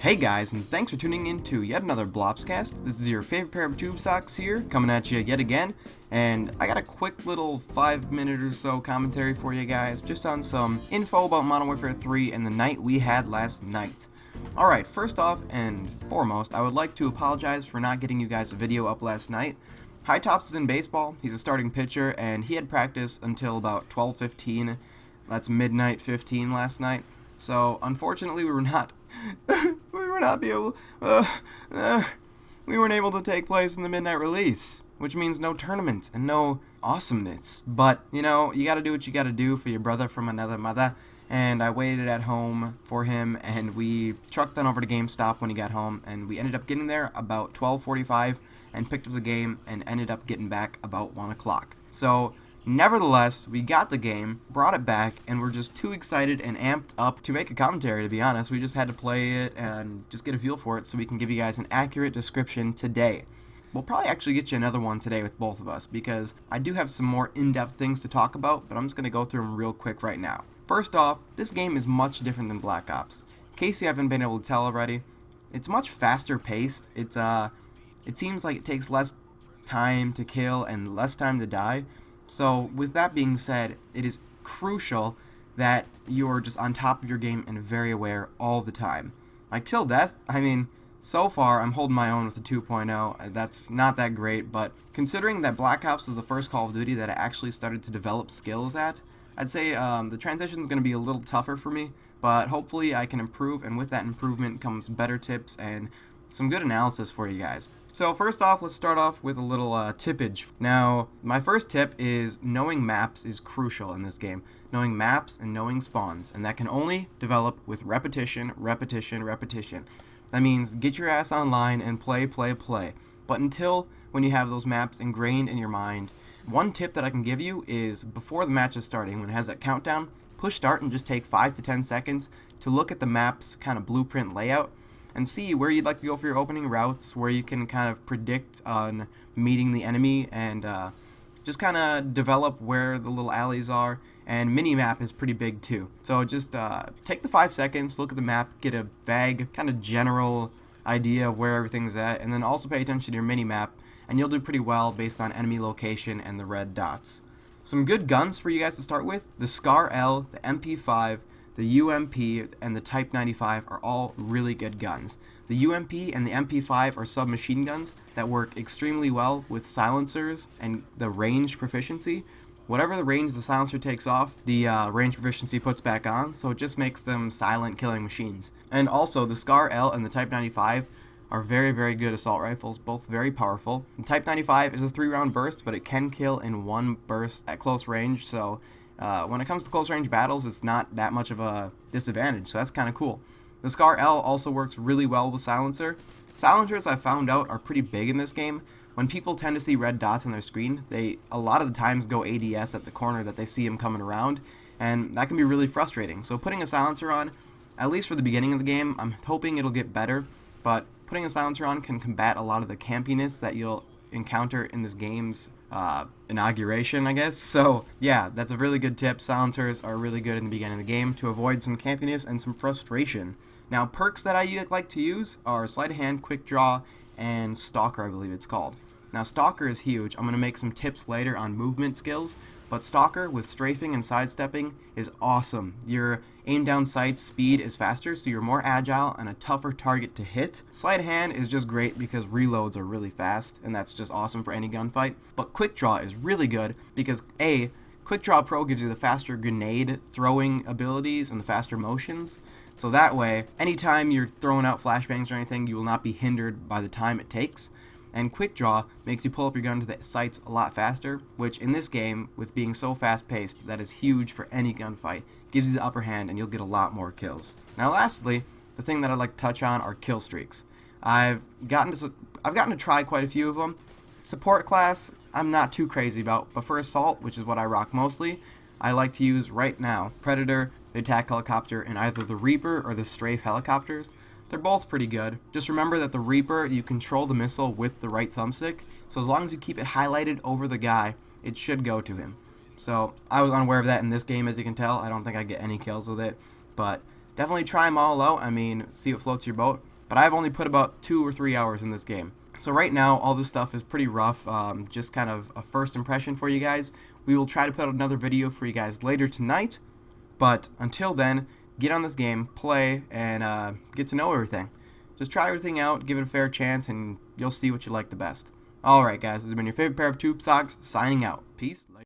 Hey guys, and thanks for tuning in to yet another Blopscast. This is your favorite pair of Tubesox here, coming at you yet again, and I got a quick little 5-minute or so commentary for you guys, just on some info about Modern Warfare 3 and the night we had last night. Alright, first off and foremost, I would like to apologize for not getting you guys a video up last night. Hightopz is in baseball, he's a starting pitcher, and he had practice until about 12:15, that's midnight 15 last night. So unfortunately we were not we weren't able to take place in the midnight release, which means no tournament and no awesomeness. But you know, you gotta do what you gotta do for your brother from another mother. And I waited at home for him, and we trucked on over to GameStop when he got home, and we ended up getting there about 12:45 and picked up the game and ended up getting back about 1 o'clock. So nevertheless, we got the game, brought it back, and we're just too excited and amped up to make a commentary, to be honest. We just had to play it and just get a feel for it so we can give you guys an accurate description today. We'll probably actually get you another one today with both of us, because I do have some more in-depth things to talk about, but I'm just going to go through them real quick right now. First off, this game is much different than Black Ops. In case you haven't been able to tell already, it's much faster paced. It seems like it takes less time to kill and less time to die. So with that being said, it is crucial that you're just on top of your game and very aware all the time. Like till death, I mean, so far I'm holding my own with the 2.0. That's not that great, but considering that Black Ops was the first Call of Duty that I actually started to develop skills at, I'd say the transition is going to be a little tougher for me, but hopefully I can improve, and with that improvement comes better tips and some good analysis for you guys. So first off, let's start off with a little tippage. Now, my first tip is knowing maps is crucial in this game. Knowing maps and knowing spawns, and that can only develop with repetition, repetition, repetition. That means get your ass online and play. But until when you have those maps ingrained in your mind, one tip that I can give you is before the match is starting, when it has that countdown, push start and just take 5 to 10 seconds to look at the map's kind of blueprint layout and see where you'd like to go for your opening routes, where you can kind of predict on meeting the enemy, and just kind of develop where the little alleys are. And mini-map is pretty big too. So just take the 5 seconds, look at the map, get a vague, kind of general idea of where everything's at, and then also pay attention to your mini-map, and you'll do pretty well based on enemy location and the red dots. Some good guns for you guys to start with: the Scar L, the MP5, the UMP, and the Type 95 are all really good guns. The UMP and the MP5 are submachine guns that work extremely well with silencers and the range proficiency. Whatever the range the silencer takes off, the range proficiency puts back on, so it just makes them silent killing machines. And also, the Scar L and the Type 95 are very, very good assault rifles, both very powerful. The Type 95 is a 3-round burst, but it can kill in one burst at close range, so when it comes to close range battles, it's not that much of a disadvantage, so that's kind of cool. The Scar L also works really well with silencer. Silencers, I found out, are pretty big in this game. When people tend to see red dots on their screen, they a lot of the times go ADS at the corner that they see them coming around, and that can be really frustrating. So putting a silencer on, at least for the beginning of the game, I'm hoping it'll get better, but putting a silencer on can combat a lot of the campiness that you'll encounter in this game's inauguration, I guess. So yeah, that's a really good tip. Silencers are really good in the beginning of the game to avoid some campiness and some frustration. Now, perks that I like to use are Sleight of Hand, Quick Draw, and Stalker, I believe it's called. Now, Stalker is huge. I'm going to make some tips later on movement skills, but Stalker with strafing and sidestepping is awesome. Your aim down sight speed is faster, so you're more agile and a tougher target to hit. Sleight of Hand is just great because reloads are really fast, and that's just awesome for any gunfight. But Quick Draw is really good because A, Quick Draw Pro gives you the faster grenade throwing abilities and the faster motions. So that way, anytime you're throwing out flashbangs or anything, you will not be hindered by the time it takes. And Quick Draw makes you pull up your gun to the sights a lot faster, which in this game, with being so fast-paced, that is huge for any gunfight. Gives you the upper hand, and you'll get a lot more kills. Now lastly, the thing that I'd like to touch on are kill streaks. I've gotten to try quite a few of them. Support class, I'm not too crazy about, but for Assault, which is what I rock mostly, I like to use right now Predator, the attack helicopter, and either the Reaper or the Strafe helicopters. They're both pretty good. Just remember that the Reaper, you control the missile with the right thumbstick, so as long as you keep it highlighted over the guy, it should go to him. So I was unaware of that in this game, as you can tell. I don't think I get any kills with it, but definitely try them all out. I mean, see what floats your boat. but I've only put about 2 or 3 hours in this game. So right now, all this stuff is pretty rough, just kind of a first impression for you guys. We will try to put out another video for you guys later tonight, but until then, get on this game, play, and get to know everything. Just try everything out, give it a fair chance, and you'll see what you like the best. Alright guys, this has been your favorite pair of Tubesox, signing out. Peace.